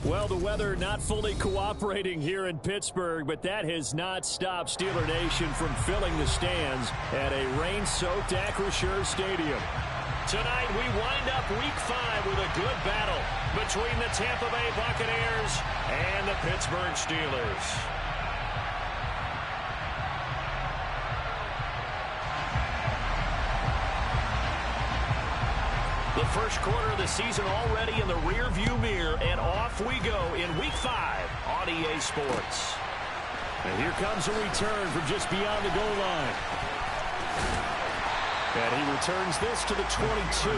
Well, the weather not fully cooperating here in Pittsburgh, but that has not stopped Steeler Nation from filling the stands at a rain-soaked Acrisure Stadium. Tonight, we wind up Week 5 with a good battle between the Tampa Bay Buccaneers and the Pittsburgh Steelers. The first quarter of the season already in the rearview mirror, and off we go in Week 5 on EA Sports. And here comes a return from just beyond the goal line. And he returns this to the 22.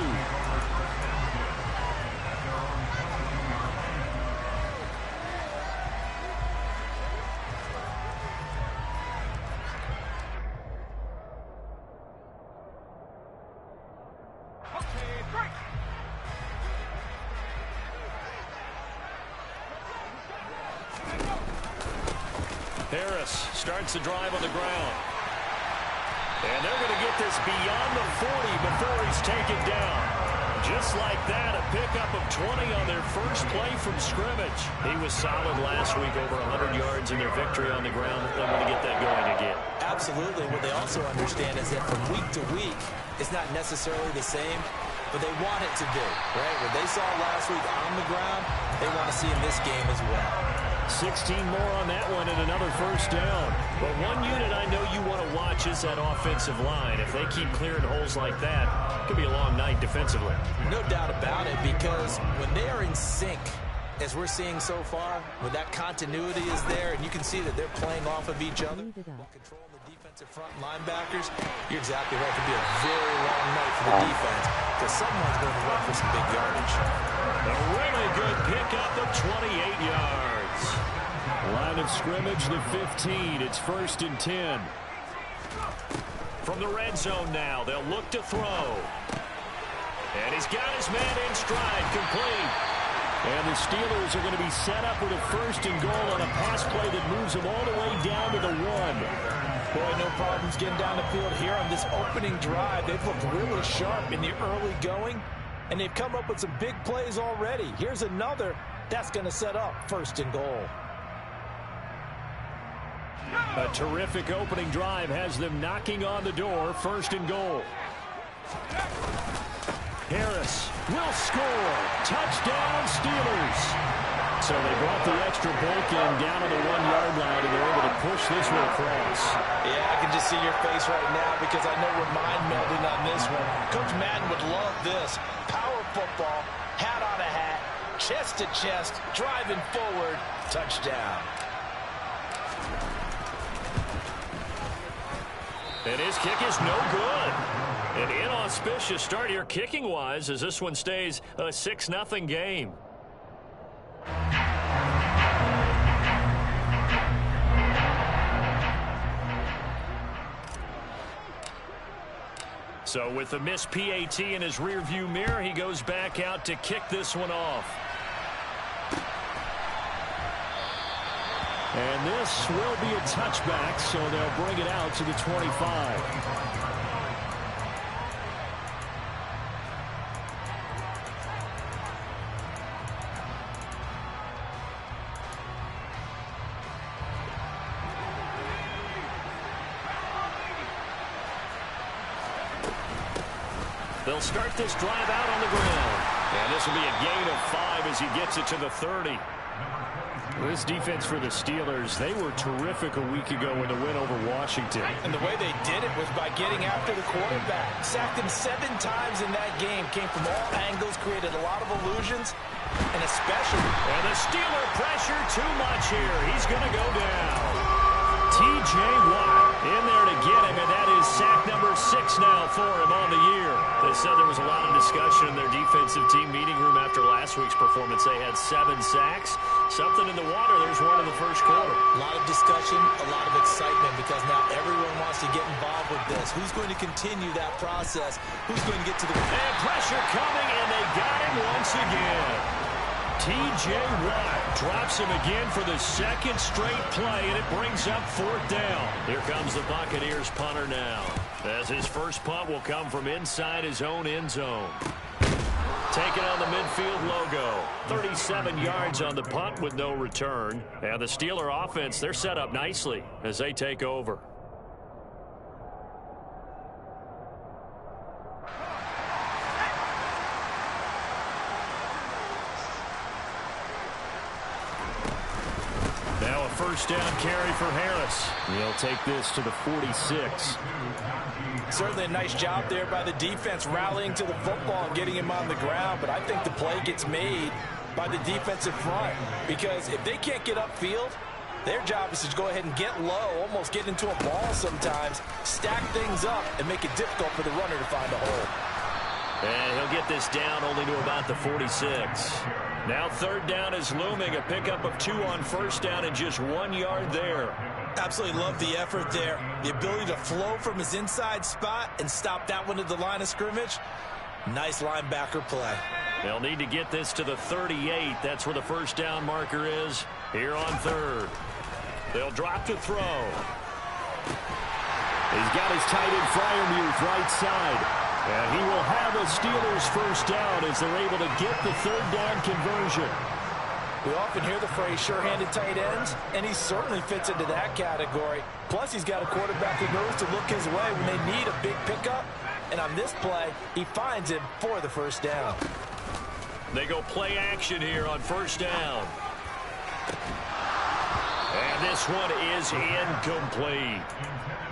Harris starts the drive on the ground. And they're going to get this beyond the 40 before he's taken down. Just like that, a pickup of 20 on their first play from scrimmage. He was solid last week, over 100 yards in their victory on the ground. They want to get that going again. Absolutely. What they also understand is that from week to week, it's not necessarily the same, but they want it to be, right? What they saw last week on the ground, they want to see in this game as well. 16 more on that one and another first down. But one unit I know you want to watch is that offensive line. If they keep clearing holes like that, it could be a long night defensively. No doubt about it, because when they are in sync, as we're seeing so far, when that continuity is there, and you can see that they're playing off of each other, while controlling the defensive front linebackers, you're exactly right. It could be a very long night for the defense, because someone's going to run for some big yardage. A really good pickup of 28 yards. Line of scrimmage, the 15. It's 1st and 10. From the red zone now, they'll look to throw. And he's got his man in stride, complete. And the Steelers are going to be set up with a 1st and goal on a pass play that moves them all the way down to the 1. Boy, no problems getting down the field here on this opening drive. They've looked really sharp in the early going, and they've come up with some big plays already. Here's another that's going to set up 1st and goal. A terrific opening drive has them knocking on the door. 1st and goal. Harris will score. Touchdown, Steelers. So they brought the extra bulk in down on the 1-yard line, and they're able to push this one across. Yeah, I can just see your face right now because I know we're mind melding on this one. Coach Madden would love this. Power football, hat on a hat, chest to chest, driving forward, touchdown. And his kick is no good. An inauspicious start here kicking-wise as this one stays a 6-0 game. So with the missed PAT in his rearview mirror, he goes back out to kick this one off. And this will be a touchback, so they'll bring it out to the 25. They'll start this drive out on the ground. And this will be a gain of 5 as he gets it to the 30. This defense for the Steelers, they were terrific a week ago in the win over Washington. And the way they did it was by getting after the quarterback. Sacked him 7 times in that game. Came from all angles, created a lot of illusions, and especially... And the Steeler pressure too much here. He's going to go down. T.J. Watt in there to get him, and that is sack number 6 now for him on the year. They said there was a lot of discussion in their defensive team meeting room after last week's performance. They had 7 sacks. Something in the water. There's one in the first quarter. A lot of discussion, a lot of excitement, because now everyone wants to get involved with this. Who's going to continue that process? Who's going to get to the... And pressure coming, and they got him once again. T.J. Watt drops him again for the 2nd straight play, and it brings up 4th down. Here comes the Buccaneers punter now, as his first punt will come from inside his own end zone. Taking on the midfield logo. 37 yards on the punt with no return. And the Steeler offense, they're set up nicely as they take over. Now a first down carry for Harris. He'll take this to the 46. Certainly a nice job there by the defense rallying to the football and getting him on the ground, but I think the play gets made by the defensive front because if they can't get upfield, their job is to go ahead and get low, almost get into a ball sometimes, stack things up, and make it difficult for the runner to find a hole. And he'll get this down only to about the 46. Now third down is looming, a pickup of 2 on first down and just 1 yard there. Absolutely love the effort there. The ability to flow from his inside spot and stop that one at the line of scrimmage. Nice linebacker play. They'll need to get this to the 38. That's where the first down marker is here on third. They'll drop to throw. He's got his tight end Freiermuth right side. And he will have a Steelers first down as they're able to get the third down conversion. We often hear the phrase sure-handed tight ends, and he certainly fits into that category. Plus, he's got a quarterback who knows to look his way when they need a big pickup. And on this play, he finds him for the first down. They go play action here on first down. And this one is incomplete.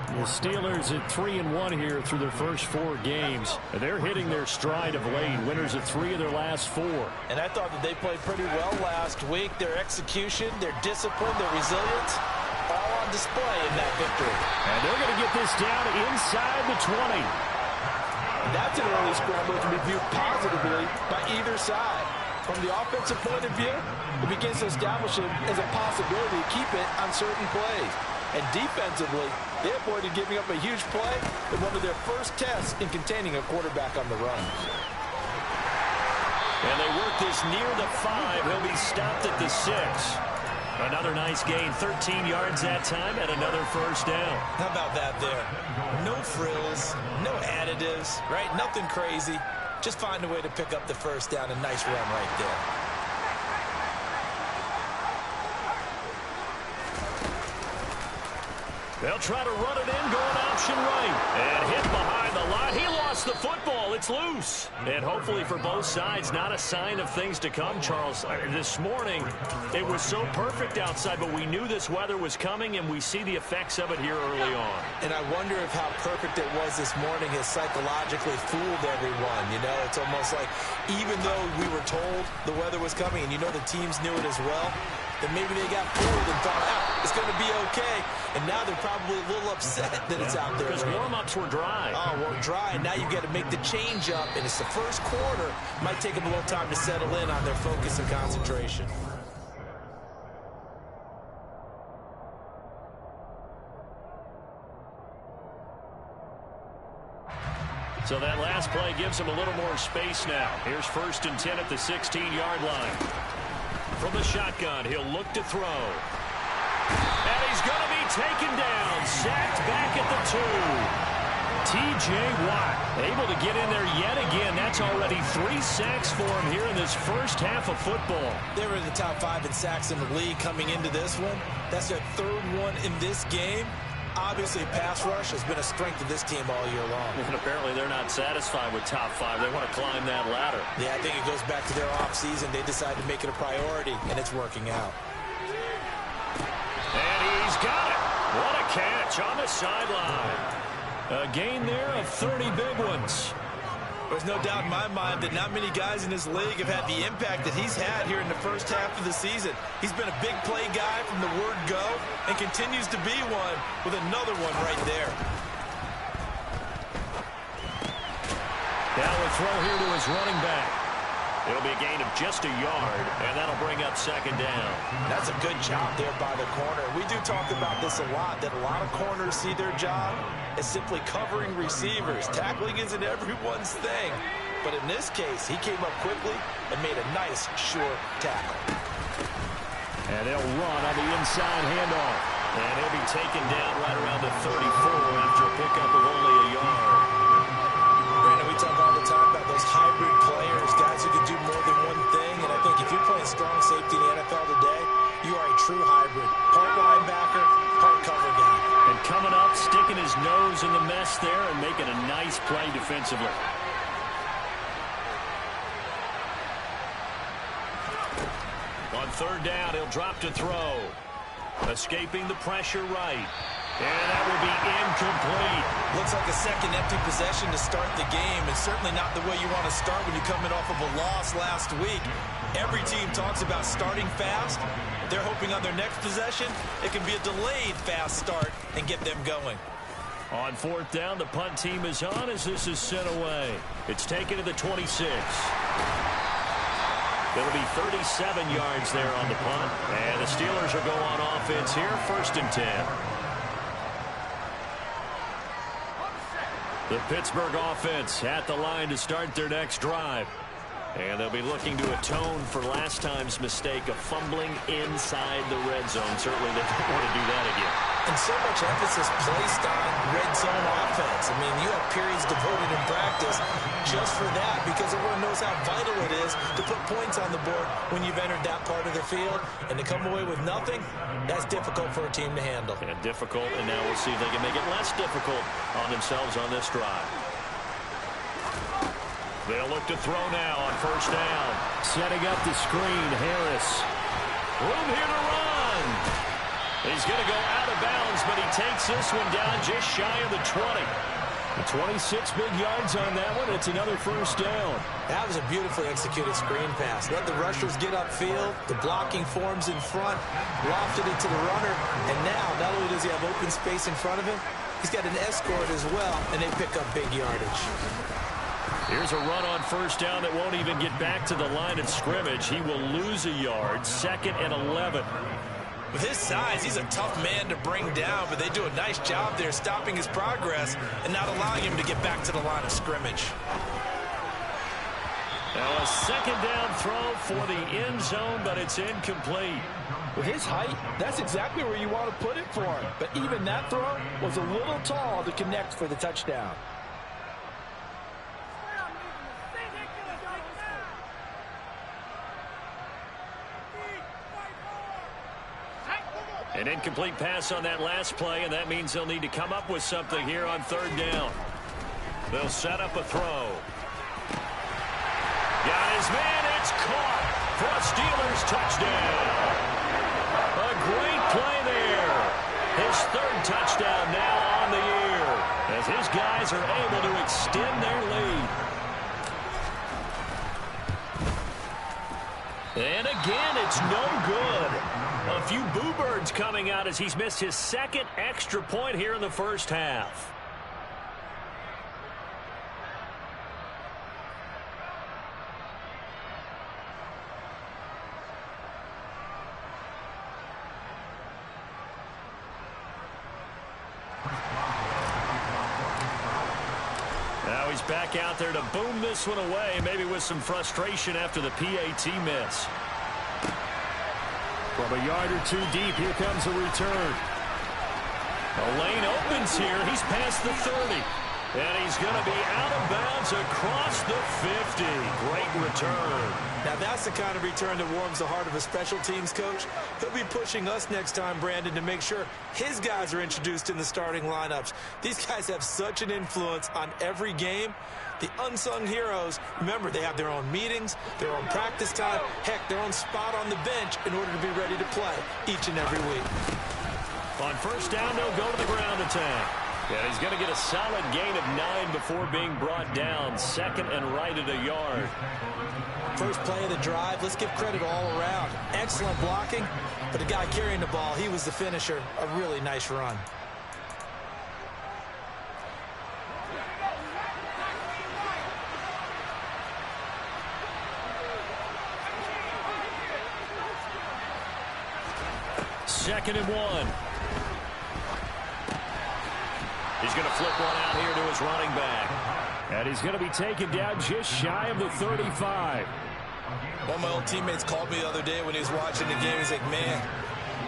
The Steelers at 3-1 here through their first 4 games. And they're hitting their stride of late. Winners of 3 of their last 4. And I thought that they played pretty well last week. Their execution, their discipline, their resilience, all on display in that victory. And they're going to get this down inside the 20. And that's an early scramble that can be viewed positively by either side. From the offensive point of view, it begins to establish it as a possibility to keep it on certain plays. And defensively, they avoided giving up a huge play in one of their first tests in containing a quarterback on the run. And they work this near the 5. He'll be stopped at the 6. Another nice gain, 13 yards that time, and another first down. How about that there? No frills, no additives, right? Nothing crazy. Just find a way to pick up the first down. A nice run right there. They'll try to run it in, going option right. And hit behind the line. He lost the football. It's loose. And hopefully for both sides, not a sign of things to come, Charles. This morning, it was so perfect outside, but we knew this weather was coming, and we see the effects of it here early on. And I wonder if how perfect it was this morning has psychologically fooled everyone. You know, it's almost like even though we were told the weather was coming, and you know the teams knew it as well, then maybe they got fooled and thought, it's going to be okay. And now they're probably a little upset that it's out there. Because warm-ups were dry. Oh, well, dry. Now you've got to make the change up, and it's the first quarter. Might take them a little time to settle in on their focus and concentration. So that last play gives them a little more space now. Here's 1st and 10 at the 16-yard line. From the shotgun, he'll look to throw. And he's going to be taken down, sacked back at the 2. T.J. Watt able to get in there yet again. That's already 3 sacks for him here in this first half of football. They were in the top 5 in sacks in the league coming into this one. That's their 3rd one in this game. Obviously, pass rush has been a strength of this team all year long. And apparently they're not satisfied with top 5. They want to climb that ladder. Yeah, I think it goes back to their offseason. They decided to make it a priority, and it's working out. And he's got it. What a catch on the sideline. A gain there of 30 big ones. There's no doubt in my mind that not many guys in this league have had the impact that he's had here in the first half of the season. He's been a big play guy from the word go and continues to be one with another one right there. Now a throw here to his running back. It'll be a gain of just a yard, and that'll bring up 2nd down. That's a good job there by the corner. We do talk about this a lot, that a lot of corners see their job as simply covering receivers. Tackling isn't everyone's thing. But in this case, he came up quickly and made a nice, short tackle. And they'll run on the inside handoff. And he'll be taken down right around the 34 after a pickup of only a yard. Brandon, we talk all the time about those hybrid players, guys who can playing strong safety in the NFL today, you are a true hybrid. Part linebacker, part cover guy. And coming up, sticking his nose in the mess there and making a nice play defensively. On third down, he'll drop to throw. Escaping the pressure right. And that will be incomplete. Looks like a second empty possession to start the game, and certainly not the way you want to start when you're coming off of a loss last week. Every team talks about starting fast. They're hoping on their next possession, it can be a delayed fast start and get them going. On fourth down, the punt team is on as this is sent away. It's taken to the 26. It'll be 37 yards there on the punt. And the Steelers will go on offense here, 1st and 10. The Pittsburgh offense at the line to start their next drive. And they'll be looking to atone for last time's mistake of fumbling inside the red zone. Certainly they don't want to do that again. And so much emphasis placed on red zone offense. I mean, you have periods devoted in practice just for that because everyone knows how vital it is to put points on the board when you've entered that part of the field. And to come away with nothing, that's difficult for a team to handle. And difficult, and now we'll see if they can make it less difficult on themselves on this drive. They'll look to throw now on first down. Setting up the screen, Harris. Room here to run. He's going to go out of bounds, but he takes this one down just shy of the 20. The 26 big yards on that one. It's another first down. That was a beautifully executed screen pass. Let the rushers get upfield. The blocking forms in front. Lofted it to the runner. And now, not only does he have open space in front of him, he's got an escort as well, and they pick up big yardage. Here's a run on first down that won't even get back to the line of scrimmage. He will lose a yard. 2nd and 11. With his size, he's a tough man to bring down, but they do a nice job there stopping his progress and not allowing him to get back to the line of scrimmage. Now a 2nd down throw for the end zone, but it's incomplete. With his height, that's exactly where you want to put it for him. But even that throw was a little tall to connect for the touchdown. An incomplete pass on that last play, and that means they'll need to come up with something here on third down. They'll set up a throw. Got his man. It's caught for a Steelers touchdown. A great play there. His 3rd touchdown now on the year as his guys are able to extend their lead. And again, it's no good. A few boo birds coming out as he's missed his 2nd extra point here in the first half. Now he's back out there to boom this one away, maybe with some frustration after the PAT miss. From a yard or two deep, here comes a return. The lane opens here. He's past the 30. And he's going to be out of bounds across the 50. Great return. Now that's the kind of return that warms the heart of a special teams coach. He'll be pushing us next time, Brandon, to make sure his guys are introduced in the starting lineups. These guys have such an influence on every game. The unsung heroes, remember, they have their own meetings, their own practice time, heck, their own spot on the bench in order to be ready to play each and every week. On first down, they'll go to the ground attack. And he's going to get a solid gain of 9 before being brought down. 2nd and right at a yard. First play of the drive, let's give credit all around. Excellent blocking, but the guy carrying the ball, he was the finisher. A really nice run. Second and 1. He's going to flip one out here to his running back. And he's going to be taken down just shy of the 35. One of my old teammates called me the other day when he was watching the game. He's like, man,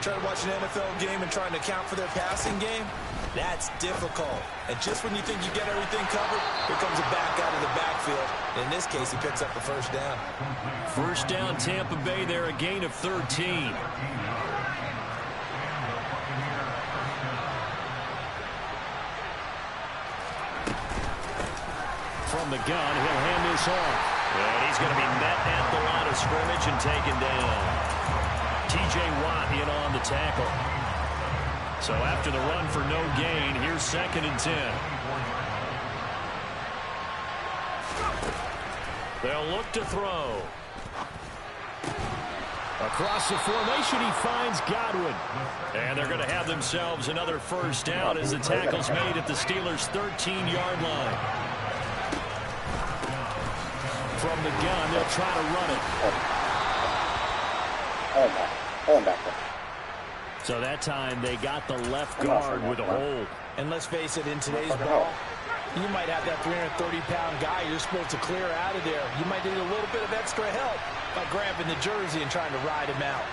trying to watch an NFL game and trying to account for their passing game. That's difficult. And just when you think you get everything covered, here comes a back out of the backfield. In this case, he picks up the first down. First down, Tampa Bay there, a gain of 13. From the gun, he'll hand this off. And he's going to be met at the line of scrimmage and taken down. T.J. Watt in on the tackle. So after the run for no gain, here's 2nd and 10. They'll look to throw. Across the formation, he finds Godwin. And they're going to have themselves another first down as the tackle's made at the Steelers' 13-yard line. From the gun, they'll try to run it. Hold back there. So that time they got the left guard with a hold. And let's face it, in today's ball, you might have that 330-pound guy you're supposed to clear out of there. You might need a little bit of extra help by grabbing the jersey and trying to ride him out.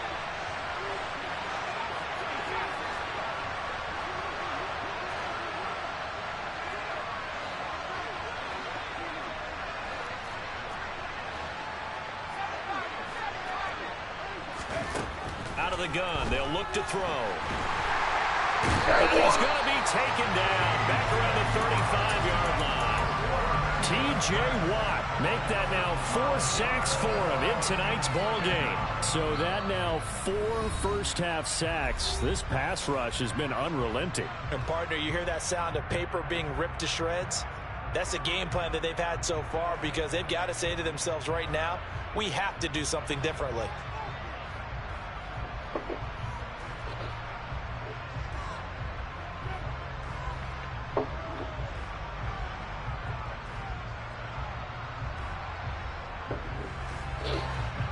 Out of the gun, they'll look to throw. And he's going to be taken down back around the 35-yard line. T.J. Watt make that now 4 sacks for him in tonight's ball game. So that now 4 first-half sacks. This pass rush has been unrelenting. And partner, you hear that sound of paper being ripped to shreds? That's the game plan that they've had so far, because they've got to say to themselves right now, we have to do something differently.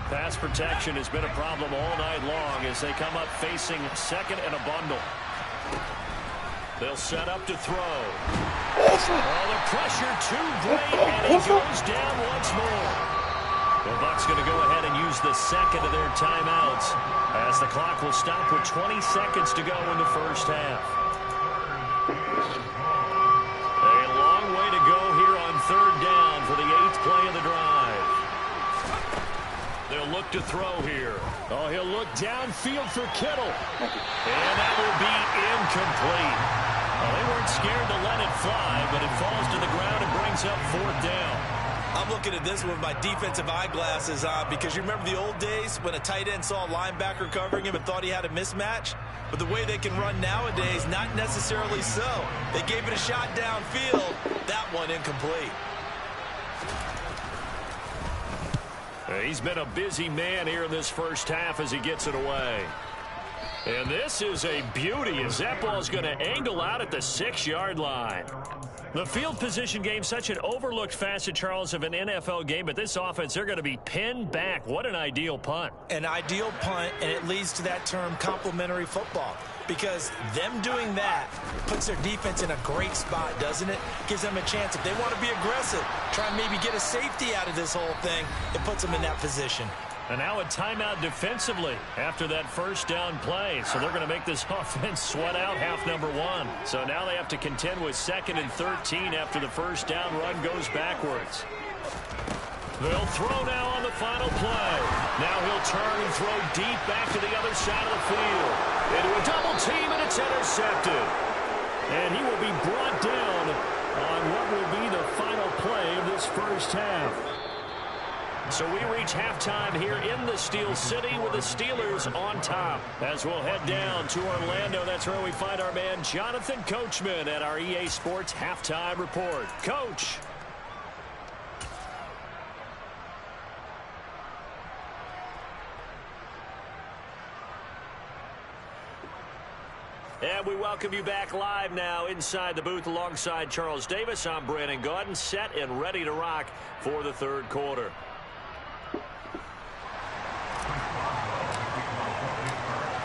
Pass protection has been a problem all night long as they come up facing 2nd and a bundle. They'll set up to throw. Oh, the pressure too great, and he goes down once more. The Bucs going to go ahead and use the 2nd of their timeouts as the clock will stop with 20 seconds to go in the first half. A long way to go here on 3rd down for the 8th play of the drive. They'll look to throw here. Oh, he'll look downfield for Kittle. And that will be incomplete. Well, they weren't scared to let it fly, but it falls to the ground and brings up 4th down. I'm looking at this with my defensive eyeglasses on, because you remember the old days when a tight end saw a linebacker covering him and thought he had a mismatch? But the way they can run nowadays, not necessarily so. They gave it a shot downfield. That one incomplete. He's been a busy man here in this first half as he gets it away. And this is a beauty as that ball's going to angle out at the 6-yard line. The field position game, such an overlooked facet, Charles, of an NFL game, but this offense, they're going to be pinned back. What an ideal punt. An ideal punt, and it leads to that term complementary football, because them doing that puts their defense in a great spot, doesn't it? Gives them a chance, if they want to be aggressive, try and maybe get a safety out of this whole thing. It puts them in that position. And now a timeout defensively after that first down play. So they're going to make this offense sweat out half number 1. So now they have to contend with 2nd and 13 after the first down run goes backwards. They'll throw now on the final play. Now he'll turn and throw deep back to the other side of the field. Into a double team, and it's intercepted. And he will be brought down on what will be the final play of this first half. So we reach halftime here in the Steel City with the Steelers on top. As we'll head down to Orlando, that's where we find our man Jonathan Coachman at our EA Sports Halftime Report. Coach. And we welcome you back live now inside the booth alongside Charles Davis. I'm Brandon Gaudin, set and ready to rock for the 3rd quarter.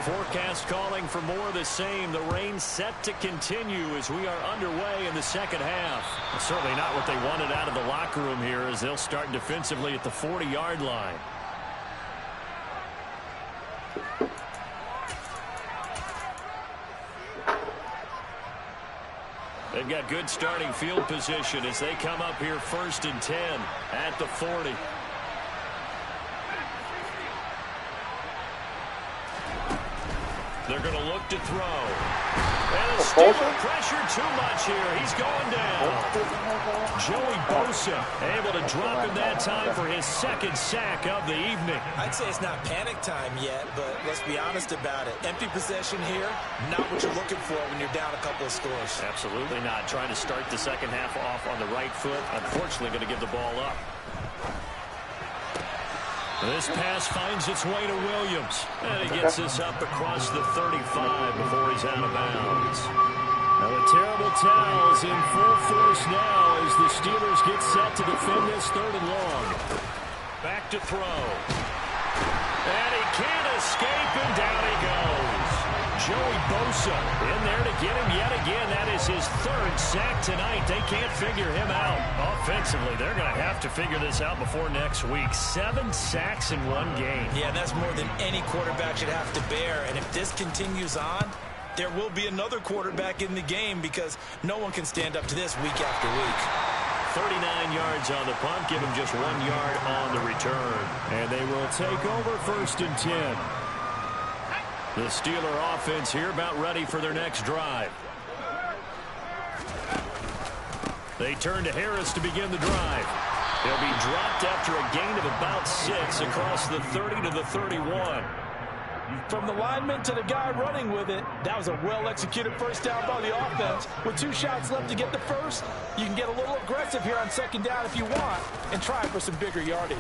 Forecast calling for more of the same. The rain set to continue as we are underway in the second half. It's certainly not what they wanted out of the locker room here as they'll start defensively at the 40-yard line. They've got good starting field position as they come up here 1st and 10 at the 40. They're going to look to throw. And the Steelers pressure too much here. He's going down. Joey Bosa able to drop him that time for his 2nd sack of the evening. I'd say it's not panic time yet, but let's be honest about it. Empty possession here, not what you're looking for when you're down a couple of scores. Absolutely not. Trying to start the second half off on the right foot. Unfortunately, going to give the ball up. This pass finds its way to Williams. And he gets this up across the 35 before he's out of bounds. Now the terrible towels in full force now as the Steelers get set to defend this 3rd and long. Back to throw. And he can't escape, and down he goes. Joey Bosa in there to get him yet again. That is his 3rd sack tonight. They can't figure him out. Offensively, they're going to have to figure this out before next week. 7 sacks in one game. Yeah, that's more than any quarterback should have to bear. And if this continues on, there will be another quarterback in the game because no one can stand up to this week after week. 39 yards on the punt, give him just 1 yard on the return. And they will take over 1st and 10. The Steeler offense here about ready for their next drive. They turn to Harris to begin the drive. He'll be dropped after a gain of about 6 across the 30 to the 31. From the lineman to the guy running with it, that was a well-executed first down by the offense. With 2 shots left to get the first, you can get a little aggressive here on 2nd down if you want and try for some bigger yardage.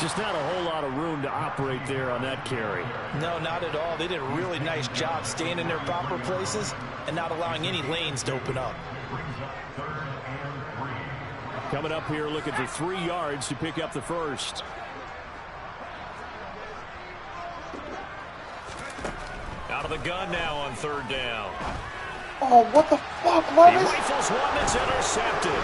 Just not a whole lot of room to operate there on that carry. No, not at all. They did a really nice job staying in their proper places and not allowing any lanes to open up. Coming up here looking for 3 yards to pick up the first. Out of the gun now on 3rd down. Oh, what the fuck, He Levis? rifles one that's intercepted.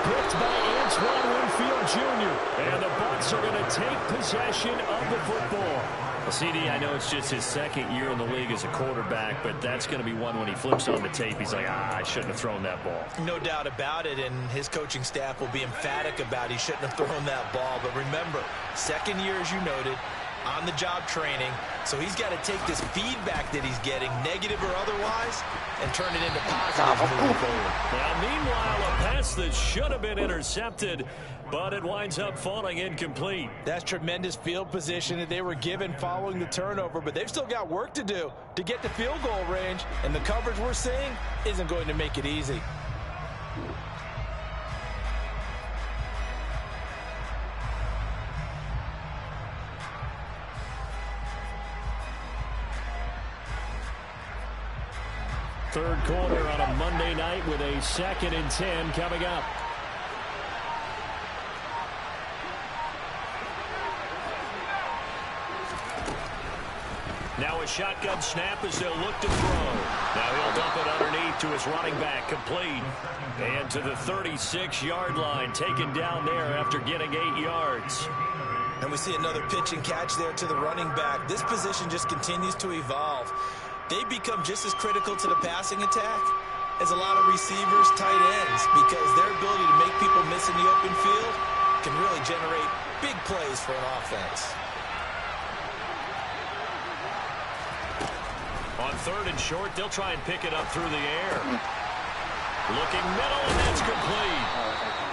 Picked by Antoine Winfield Jr. And the Bucs are going to take possession of the football. Well, CD, I know it's just his 2nd year in the league as a quarterback, but that's going to be one when he flips on the tape. He's like, I shouldn't have thrown that ball. No doubt about it, and his coaching staff will be emphatic about he shouldn't have thrown that ball. But remember, 2nd year, as you noted, on-the-job training, so he's got to take this feedback that he's getting, negative or otherwise, and turn it into positive moving forward. Now, meanwhile, a pass that should have been intercepted, but it winds up falling incomplete. That's tremendous field position that they were given following the turnover, but they've still got work to do to get the field goal range, and the coverage we're seeing isn't going to make it easy. Third quarter on a Monday night with a 2nd and 10 coming up. Now a shotgun snap as they'll look to throw. Now he'll dump it underneath to his running back, complete. And to the 36-yard line, taken down there after getting 8 yards. And we see another pitch and catch there to the running back. This position just continues to evolve. They become just as critical to the passing attack as a lot of receivers, tight ends, because their ability to make people miss in the open field can really generate big plays for an offense. On 3rd and short, they'll try and pick it up through the air. Looking middle, and that's complete.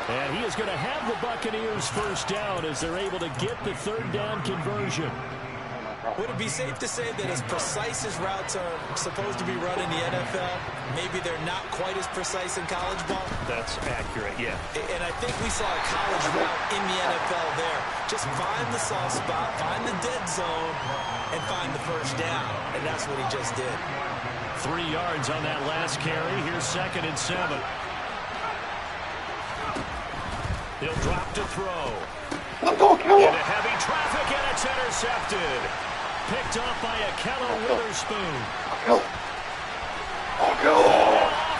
And he is going to have the Buccaneers first down as they're able to get the 3rd down conversion. Would it be safe to say that as precise as routes are supposed to be run in the NFL, maybe they're not quite as precise in college ball? That's accurate, yeah. And I think we saw a college route in the NFL there. Just find the soft spot, find the dead zone, and find the first down. And that's what he just did. 3 yards on that last carry. Here's 2nd and 7. He'll drop to throw. Into heavy traffic, and it's intercepted. Picked off by Akello Witherspoon. Off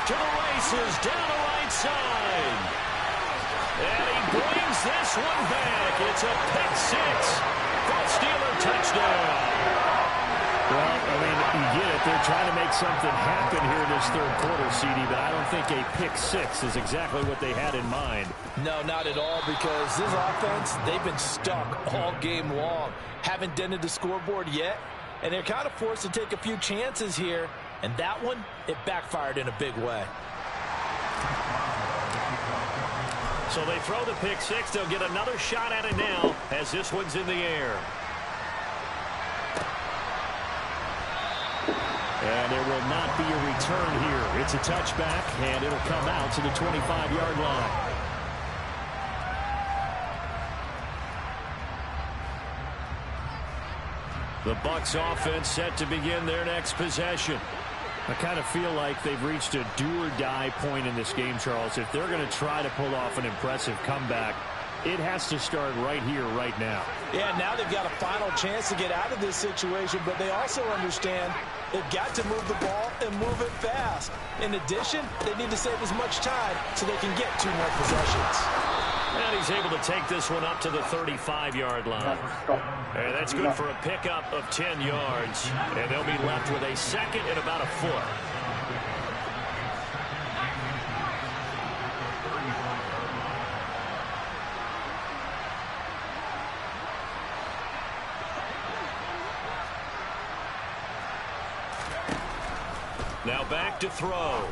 to the races, down the right side. And he brings this one back. It's a pick 6 for a Steeler touchdown. Well, I mean, you get it. they're trying to make something happen here in this third quarter, CD, but I don't think a pick six is exactly what they had in mind. No, not at all, because this offense, they've been stuck all game long. Haven't dented the scoreboard yet, and they're kind of forced to take a few chances here, and that one, it backfired in a big way. So they throw the pick six. They'll get another shot at it now as this one's in the air. And there will not be a return here. It's a touchback, and it'll come out to the 25-yard line. The Bucs offense set to begin their next possession. I kind of feel like they've reached a do-or-die point in this game, Charles. If they're going to try to pull off an impressive comeback, it has to start right here, right now. Yeah, now they've got a final chance to get out of this situation, but they also understand they've got to move the ball and move it fast. In addition, they need to save as much time so they can get 2 more possessions. And he's able to take this one up to the 35-yard line. And that's good for a pickup of 10 yards. And they'll be left with a second and about a foot. Now back to throw.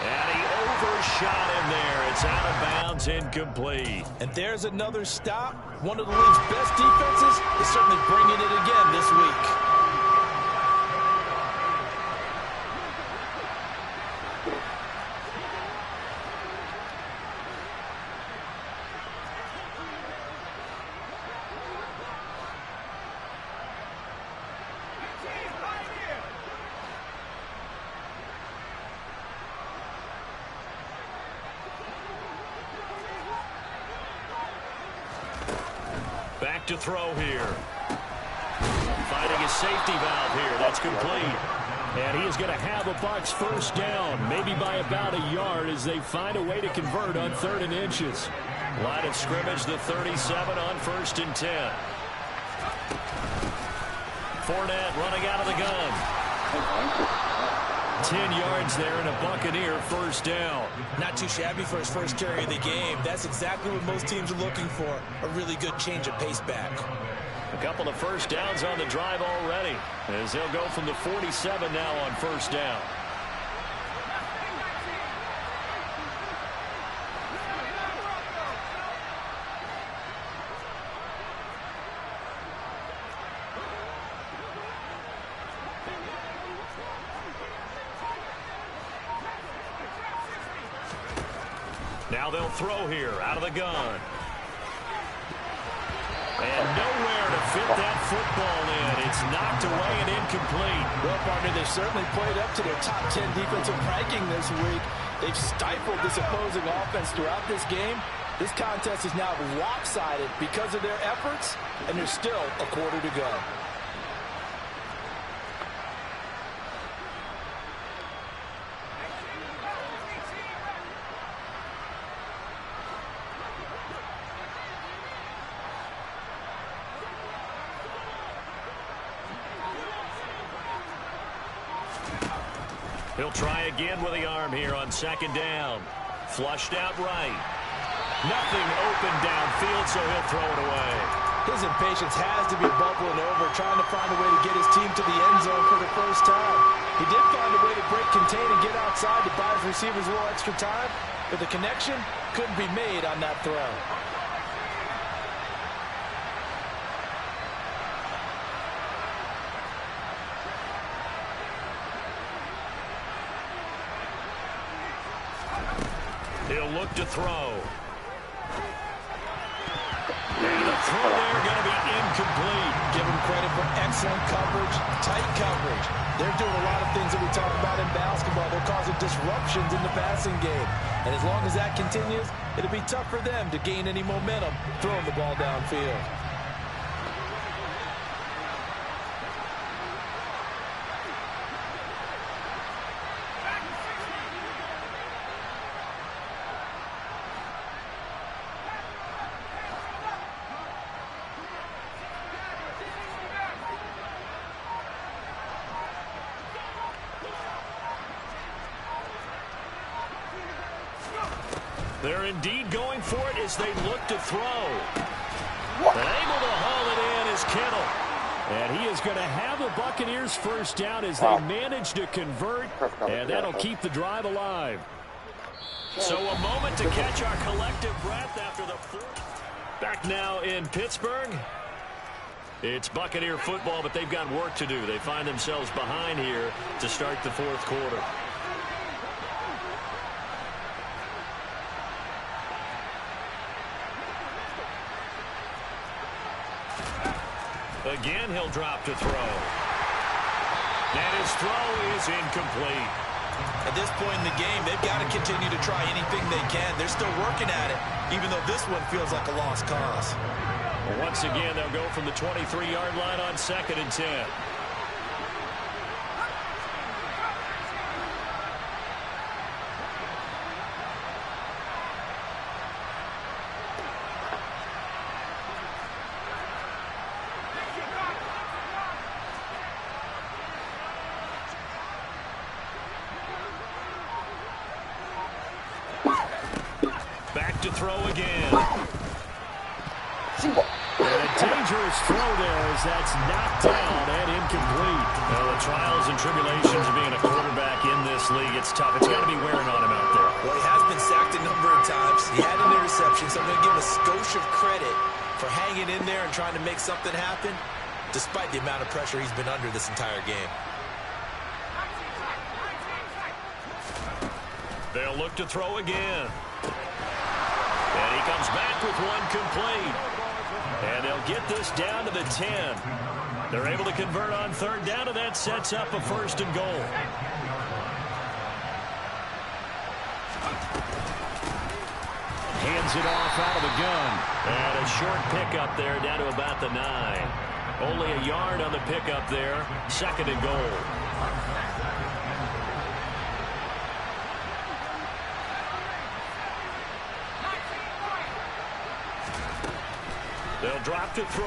And he overshot him there. It's out of bounds, incomplete. And there's another stop. One of the league's best defenses is certainly bringing it again this week. Back to throw here. Finding his safety valve here. That's complete. And he is going to have a Bucs first down, maybe by about a yard as they find a way to convert on 3rd and inches. Line of scrimmage, the 37 on 1st and 10. Fournette running out of the gun. 10 yards there and a Buccaneer first down. Not too shabby for his first carry of the game. That's exactly what most teams are looking for, a really good change of pace back. A couple of first downs on the drive already as they'll go from the 47 now on first down. Now they'll throw here out of the gun. And nowhere to fit that football in. It's knocked away and incomplete. Well, partner, they've certainly played up to their top 10 defensive ranking this week. They've stifled this opposing offense throughout this game. This contest is now lopsided because of their efforts, and there's still a quarter to go. He'll try again with the arm here on 2nd down. Flushed out right. Nothing open downfield, so he'll throw it away. His impatience has to be bubbling over, trying to find a way to get his team to the end zone for the first time. He did find a way to break contain and get outside to buy his receivers a little extra time, but the connection couldn't be made on that throw. He'll look to throw. And the throw there going to be incomplete. Give him credit for excellent coverage, tight coverage. They're doing a lot of things that we talk about in basketball. They're causing disruptions in the passing game. And as long as that continues, it'll be tough for them to gain any momentum throwing the ball downfield. They're indeed going for it as they look to throw. What? And able to haul it in is Kittle. And he is going to have the Buccaneers first down as they manage to convert, and that'll keep the drive alive. So a moment to catch our collective breath after the fourth. Back now in Pittsburgh. It's Buccaneer football, but they've got work to do. They find themselves behind here to start the fourth quarter. Again, he'll drop to throw. And his throw is incomplete. At this point in the game, they've got to continue to try anything they can. They're still working at it, even though this one feels like a lost cause. Well, once again, they'll go from the 23-yard line on 2nd and 10. Back to throw again. And a dangerous throw there as that's knocked down and incomplete. Now, the trials and tribulations of being a quarterback in this league, it's tough. It's got to be wearing on him out there. Well, he has been sacked a number of times. He had an interception, so I'm going to give him a skosh of credit for hanging in there and trying to make something happen, despite the amount of pressure he's been under this entire game. They'll look to throw again. And he comes back with one complete. And they'll get this down to the 10. They're able to convert on 3rd down, and that sets up a 1st and goal. Hands it off out of the gun. And a short pickup there down to about the 9. Only a yard on the pickup there. 2nd and goal. They'll drop to throw.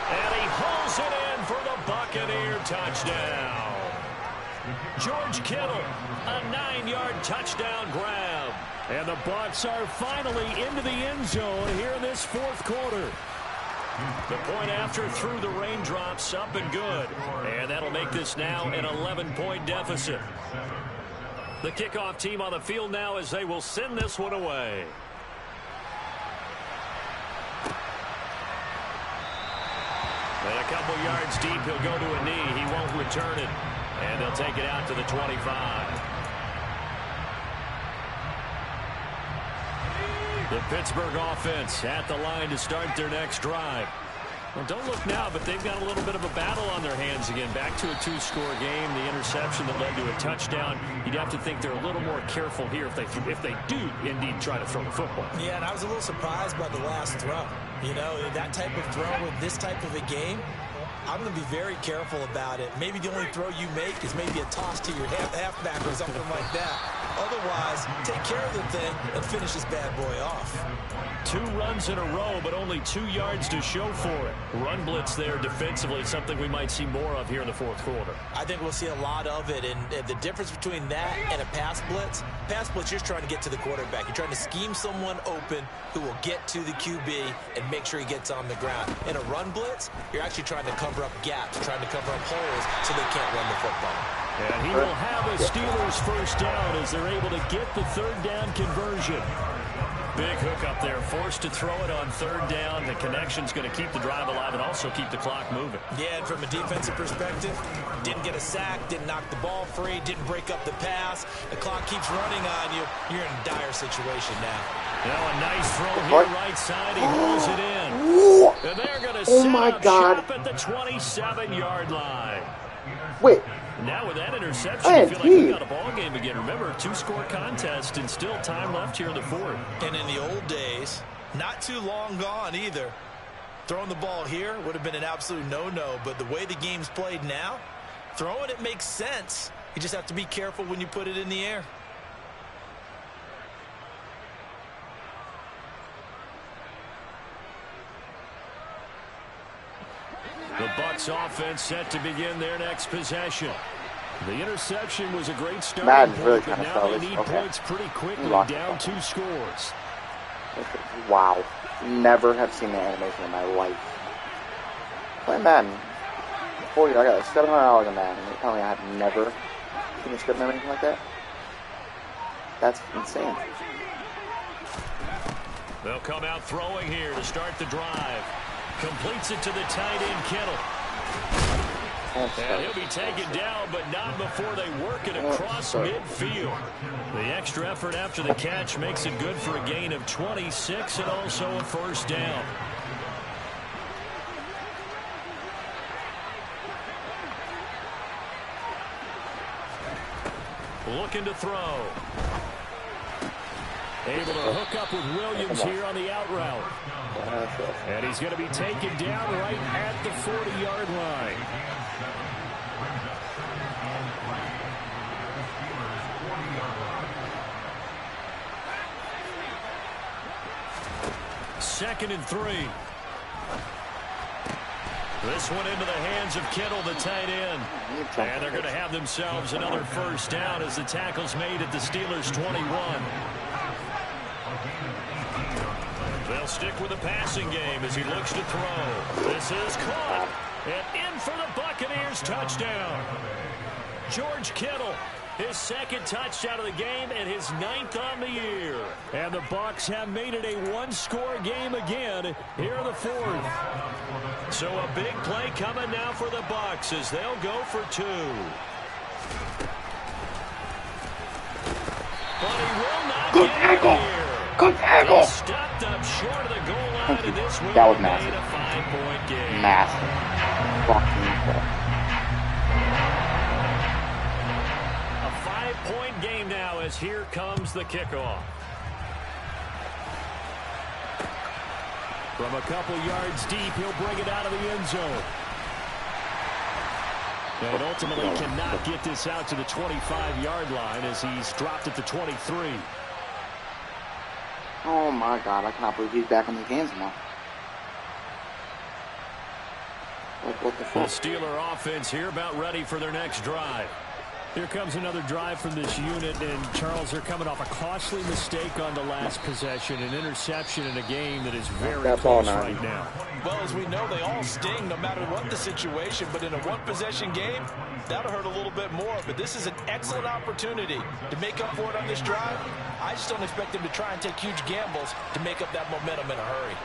And he hauls it in for the Buccaneer touchdown. George Kittle, a 9-yard touchdown grab. And the Bucs are finally into the end zone here in this 4th quarter. The point after through the raindrops, up and good. And that'll make this now an 11-point deficit. The kickoff team on the field now as they will send this one away. And a couple yards deep, he'll go to a knee. He won't return it. And they'll take it out to the 25. The Pittsburgh offense at the line to start their next drive. Well, don't look now, but they've got a little bit of a battle on their hands again. Back to a 2-score game. The interception that led to a touchdown. You'd have to think they're a little more careful here if they do indeed try to throw the football. Yeah, and I was a little surprised by the last throw. You know, that type of throw with this type of a game, I'm going to be very careful about it. Maybe the only throw you make is maybe a toss to your halfback or something like that. Otherwise, take care of the thing and finish this bad boy off. 2 runs in a row, but only 2 yards to show for it. Run blitz there defensively, something we might see more of here in the 4th quarter. I think we'll see a lot of it, and the difference between that and a pass blitz, you're just trying to get to the quarterback. You're trying to scheme someone open who will get to the QB and make sure he gets on the ground. In a run blitz, you're actually trying to cover up gaps, trying to cover up holes so they can't run the football. And he will have a Steelers first down as they're able to get the 3rd down conversion. Big hook up there, forced to throw it on 3rd down. The connection's going to keep the drive alive and also keep the clock moving. Yeah, and from a defensive perspective, didn't get a sack, didn't knock the ball free, didn't break up the pass. The clock keeps running on you. You're in a dire situation now. Now a nice throw here, right side. He rolls it in. And they're going to set up shop at the 27-yard line. Wait. Now with that interception, I feel like we got a ball game again. Remember, 2-score contest and still time left here in the 4th. And in the old days, not too long gone either, throwing the ball here would have been an absolute no-no. But the way the game's played now, throwing it makes sense. You just have to be careful when you put it in the air. The Bucs offense set to begin their next possession. The interception was a great start. Madden's really but kind of now they selfish. need Okay. points pretty quickly, down 2 scores. Wow. Never have seen that animation in my life. Playing Madden. I got like $700 in Madden. You're telling me I have never seen a script or anything like that? That's insane. They'll come out throwing here to start the drive. Completes it to the tight end, Kittle. And he'll be taken down, but not before they work it across midfield. The extra effort after the catch makes it good for a gain of 26 and also a first down. Looking to throw. Able to hook up with Williams here on the out route. And he's going to be taken down right at the 40-yard line. Second and 3. This one into the hands of Kittle, the tight end. And they're going to have themselves another first down as the tackle's made at the Steelers' 21. They'll stick with the passing game as he looks to throw. This is caught. And in for the Buccaneers touchdown. George Kittle, his second touchdown of the game and his 9th on the year. And the Bucs have made it a one-score game again here in the 4th. So a big play coming now for the Bucs as they'll go for 2. But he will not get it here. Good tackle. Stopped up short of the goal line, and this will That was be massive. a 5-point game. Massive. Fucking A 5-point game now as here comes the kickoff. From a couple yards deep, he'll bring it out of the end zone. And ultimately cannot get this out to the 25-yard line as he's dropped at the 23. Oh my God, I cannot believe he's back in the games now. Like, what the The fuck? Steeler offense here about ready for their next drive. Here comes another drive from this unit, and Charles, they're coming off a costly mistake on the last possession, an interception in a game that is very close right now. Well, as we know, they all sting no matter what the situation, but in a one-possession game, that'll hurt a little bit more. But this is an excellent opportunity to make up for it on this drive. I just don't expect them to try and take huge gambles to make up that momentum in a hurry.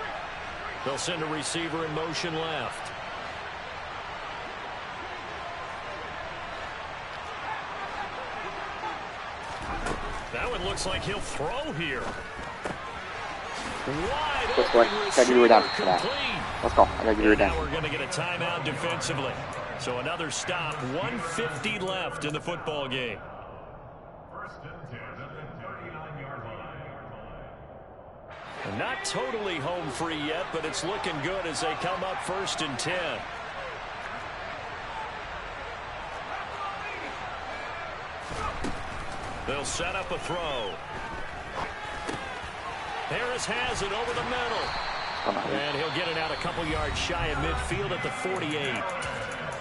They'll send a receiver in motion left. That one looks like he'll throw here. Wide Let's go. open Gotta give you a down for receiver that. complete. Let's go. I gotta give you a Now down. we're going to get a timeout defensively. So another stop, 1:50 left in the football game. Not totally home free yet, but it's looking good as they come up 1st and 10. They'll set up a throw. Harris has it over the middle. And he'll get it out a couple yards shy of midfield at the 48.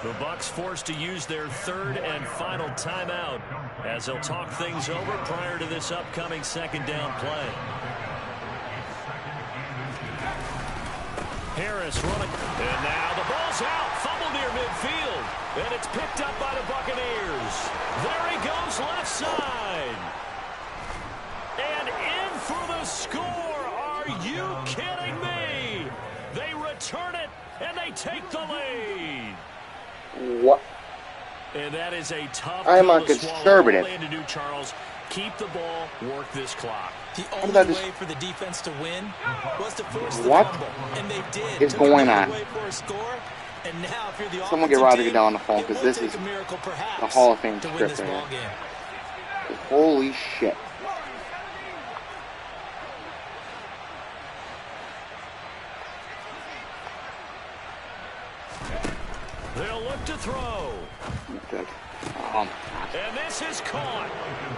The Bucs forced to use their 3rd and final timeout as they'll talk things over prior to this upcoming 2nd down play. Harris running. And now the ball's out. Fumble near midfield. And it's picked up by the Buccaneers. There he goes left side. And in for the score. Are you kidding me? They return it, and they take the lead. What? And that is a tough I'm pill a to swallow. conservative. All they had to do, Charles, keep the ball, work this clock. The that only just- way for the defense to win was to force the What fumble, and they did. is Took going it on? away for a score, and now if you're the Someone get offensive Roger to team, get down on the phone, it 'cause will this take is a miracle, perhaps, the Hall of Fame to win script this right ball here. game. Holy shit. They'll look to throw. Good. Oh my God. And this is caught.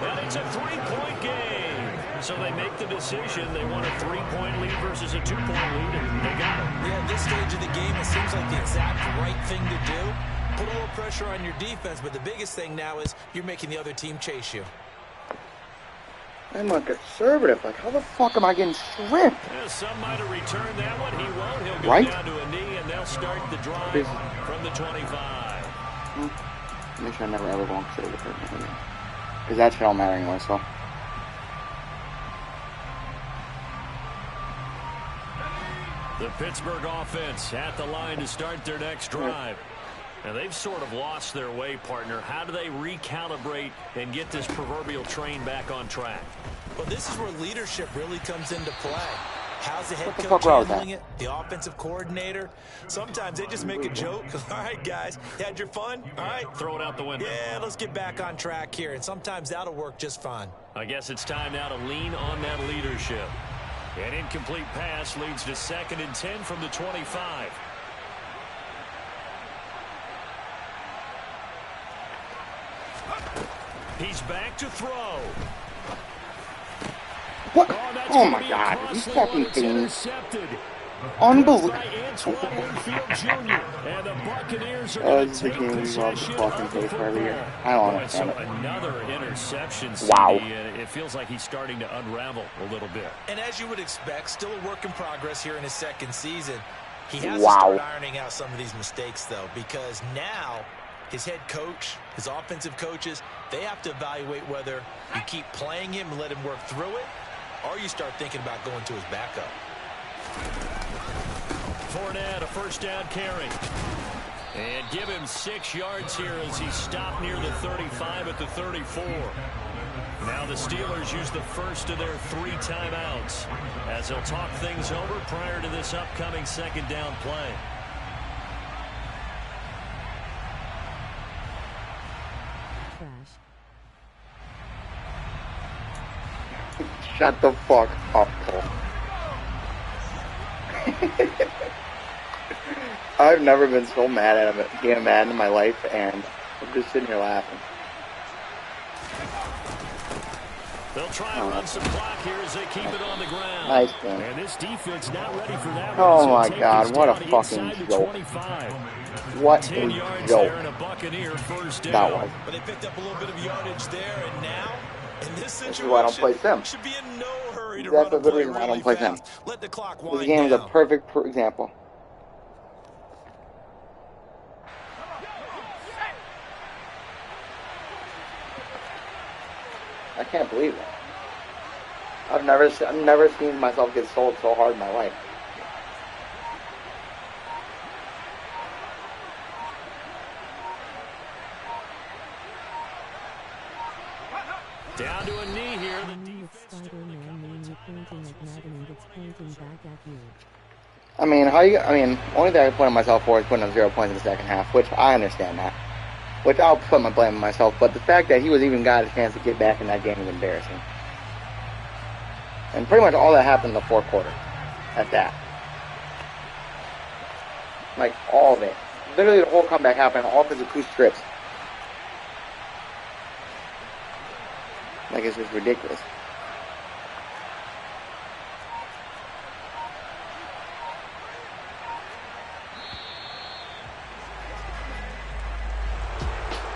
And it's a 3-point game. So they make the decision. They want a 3-point lead versus a 2-point lead, and they got it. Yeah, at this stage of the game, it seems like the exact right thing to do. put a little pressure on your defense, but the biggest thing now is you're making the other team chase you. I'm a conservative. Like, how the fuck am I getting stripped? Yeah, some might have returned that one. He won't. He'll go Right? down to a knee, and they'll start the drive from the 25. Make sure I never ever go on conservative. Because that shit don't matter anyway, so. The Pittsburgh offense at the line to start their next drive. And they've sort of lost their way, partner. How do they recalibrate and get this proverbial train back on track? Well, this is where leadership really comes into play. How's the head What the coach fuck was handling that? it? The offensive coordinator? Sometimes they just make a joke. All right, guys, you had your fun? All right. Throw it out the window. Yeah, let's get back on track here. And sometimes that'll work just fine. I guess it's time now to lean on that leadership. An incomplete pass leads to 2nd and 10 from the 25. He's back to throw. What? that's Oh gonna my be a god, you costly fucking one. It's kidding me? intercepted. Unbelievable. By Antoine Winfield Jr. And the Buccaneers are going to This is the take game we love to possession fucking of the take for every year. football. I don't Boy, understand so it. another interception, Wow. CD, and it feels like he's starting to unravel a little bit. And as you would expect, still a work in progress here in his 2nd season. He has to Wow. start ironing out some of these mistakes, though, because now his head coach, his offensive coaches, they have to evaluate whether you keep playing him and let him work through it, or you start thinking about going to his backup. Fournette, a first down carry. And give him 6 yards here as he stopped near the 35 at the 34. Now the Steelers use the first of their 3 timeouts as they'll talk things over prior to this upcoming 2nd down play. Shut the fuck up, Cole. I've never been so mad at a game of Madden in my life, and I'm just sitting here laughing. They'll try and run some clock here as they keep it on the ground. Nice game. And this defense not ready for that one. Oh as my they'll take God, this what a down fucking inside the joke. 25. What 10 a yards joke there and a Buccaneer first down. that was. But they picked up a little bit of yardage there, and now, in this situation, This is why I don't play Sim. should be in no hurry to That's run a the good play reason why I really don't play Sim. fast. Let the clock This wind game is a down. perfect example. I can't believe it. I've never seen myself get sold so hard in my life. Down to a knee here. I mean, only thing I can blame myself for is putting up 0 points in the second half, which I understand that. Which I'll put my blame on myself, but the fact that he was even got a chance to get back in that game is embarrassing. And pretty much all that happened in the fourth quarter. At that. Like, all of it. Literally the whole comeback happened all because of 2 strips. Like, it's just ridiculous.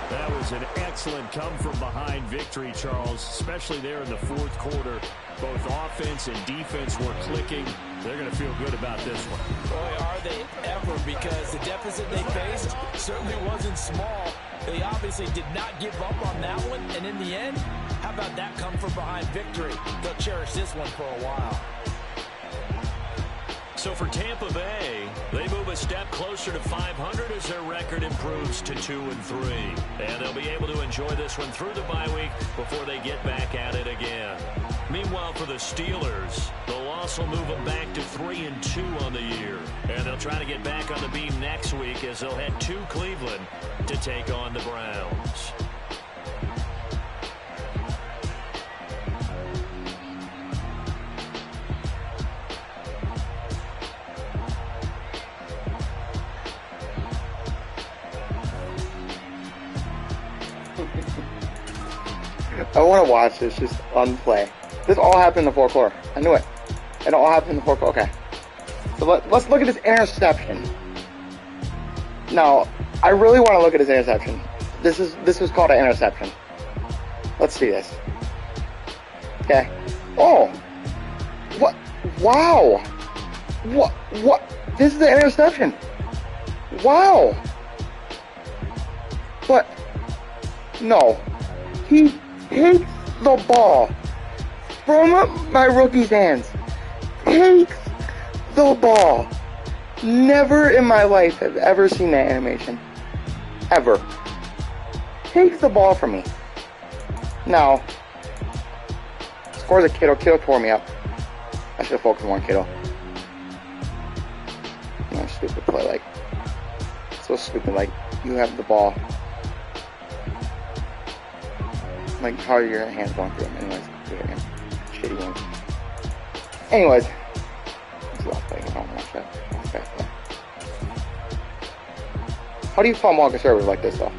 That was an excellent come-from-behind victory, Charles, especially there in the fourth quarter. Both offense and defense were clicking. They're going to feel good about this one. Boy, are they ever, because the deficit they faced certainly wasn't small. They obviously did not give up on that one, and in the end, how about that come-from-behind victory? They'll cherish this one for a while. So for Tampa Bay, they move a step closer to 500 as their record improves to 2-3. And they'll be able to enjoy this one through the bye week before they get back at it again. Meanwhile, for the Steelers, the loss will move them back to 3-2 on the year. And they'll try to get back on the beam next week as they'll head to Cleveland to take on the Browns. I want to watch this just unplay. This all happened in the fourth quarter. I knew it. It all happened in the fourth quarter. Okay. So let's look at this interception. Now, I really want to look at his interception. This was called an interception. Let's see this. Okay. Oh. What? Wow. What? This is an interception. Wow. But no. He takes the ball from my rookie's hands. Takes the ball. Never in my life have ever seen that animation. Ever. Takes the ball from me. Now, scores a Kittle. Kittle tore me up. I should have focused more on Kittle. No, stupid play. Like, so stupid. Like, you have the ball. Like, how are your hands going through him? Anyways, shitty game. Anyways, this is last play. I don't watch that. Okay. How do you fumble on conservative like this, though?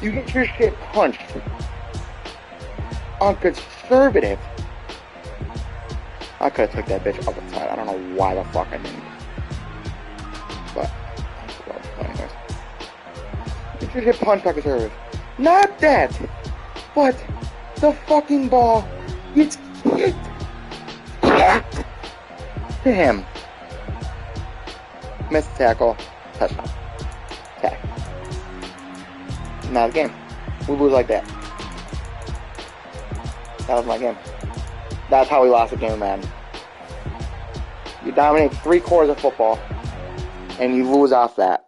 You get your shit punched on conservative. I could have took that bitch up the side. I don't know why the fuck I didn't. But, anyways. Get your shit punched on conservative. Not that, but the fucking ball gets kicked to him. Missed tackle, touchdown. Okay. Not a game. We lose like that. That was my game. That's how we lost the game of Madden. You dominate 3/4 of football, and you lose off that.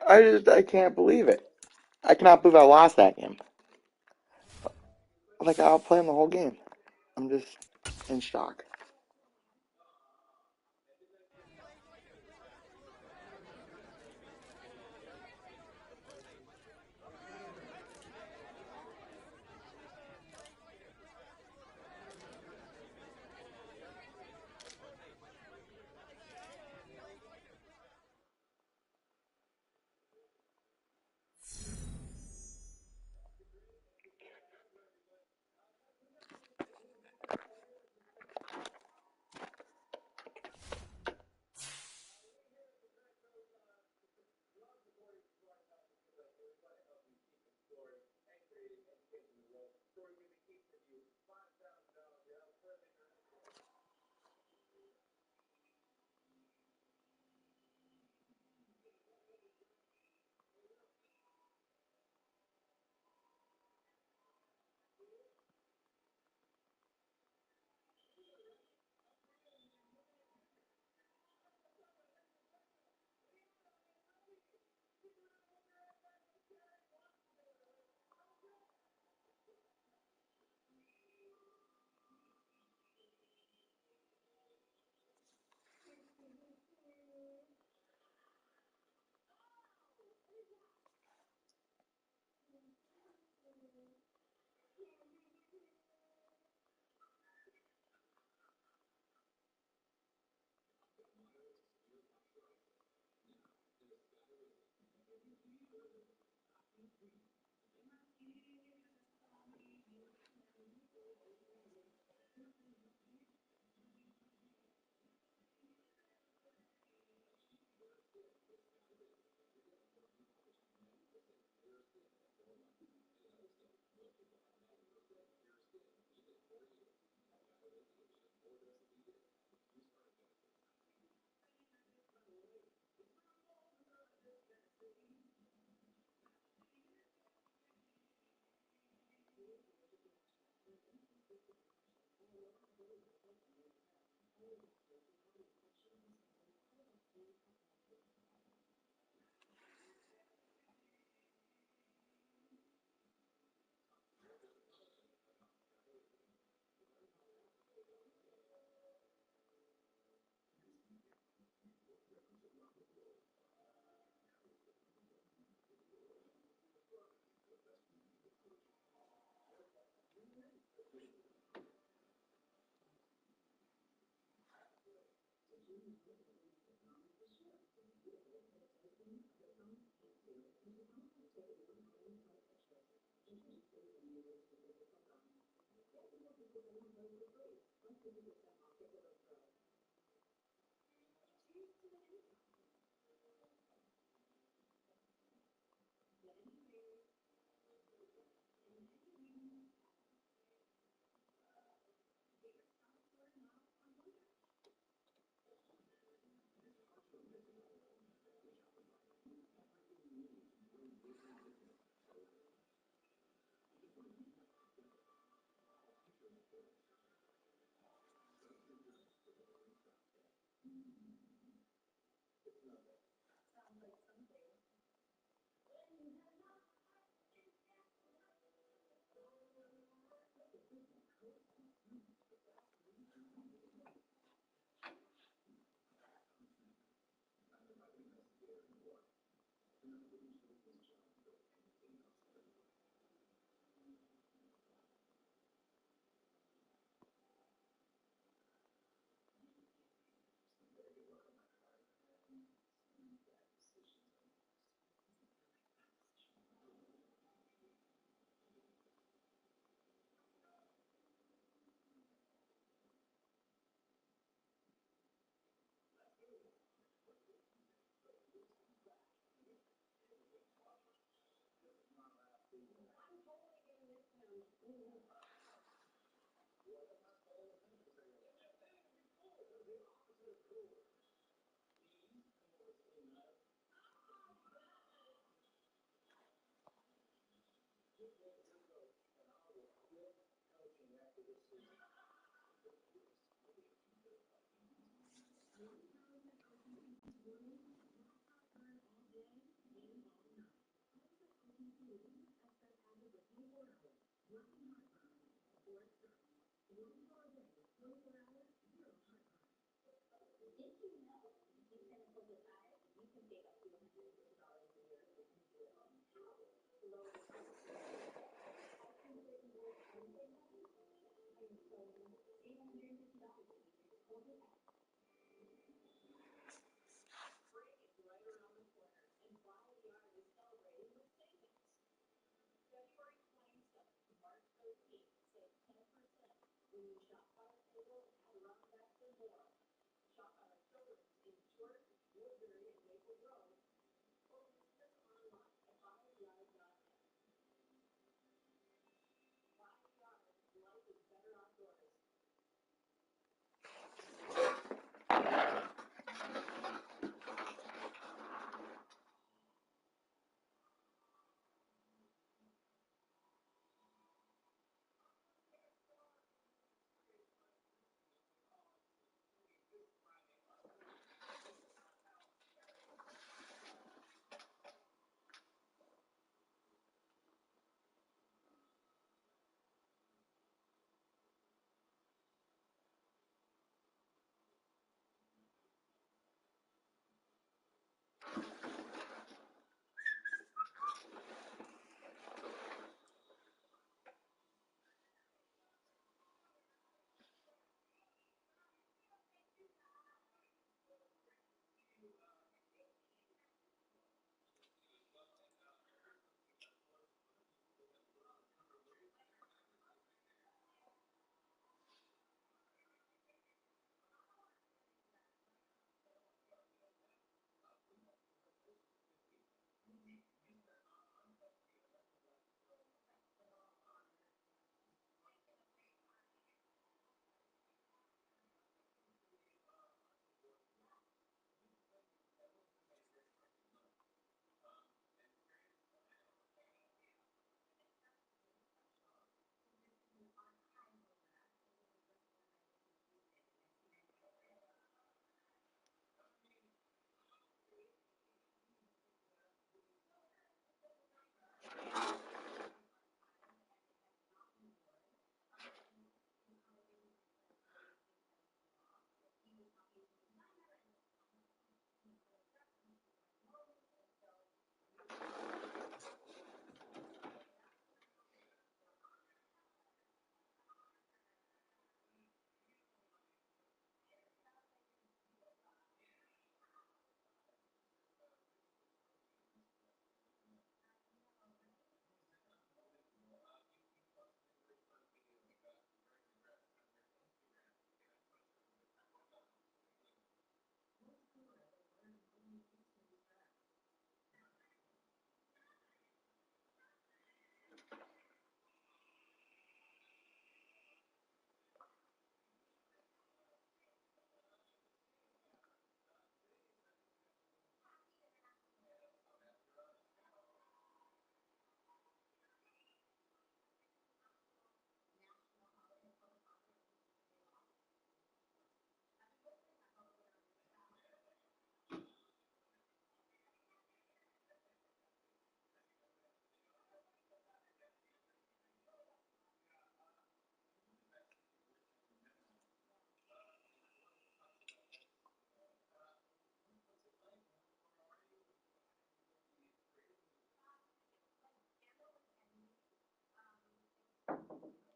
I can't believe it. I cannot believe I lost that game. Like, I'll play him the whole game. I'm just in shock.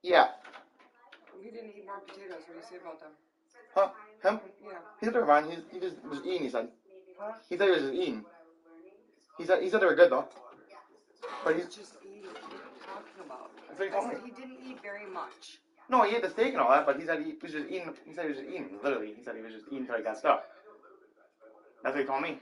Yeah. He didn't eat more potatoes. What do you say about them? Huh? Him? Yeah. He said they were fine. He just was eating, he said. Huh? He said he was just eating. He said they were good, though. But He's just eating. What are you talking about? That's what he I told me. said he didn't eat very much. No, he ate the steak and all that, but he said he was just eating. He said he was just eating, literally. He said he was just eating until he got stuff. That's what he told me.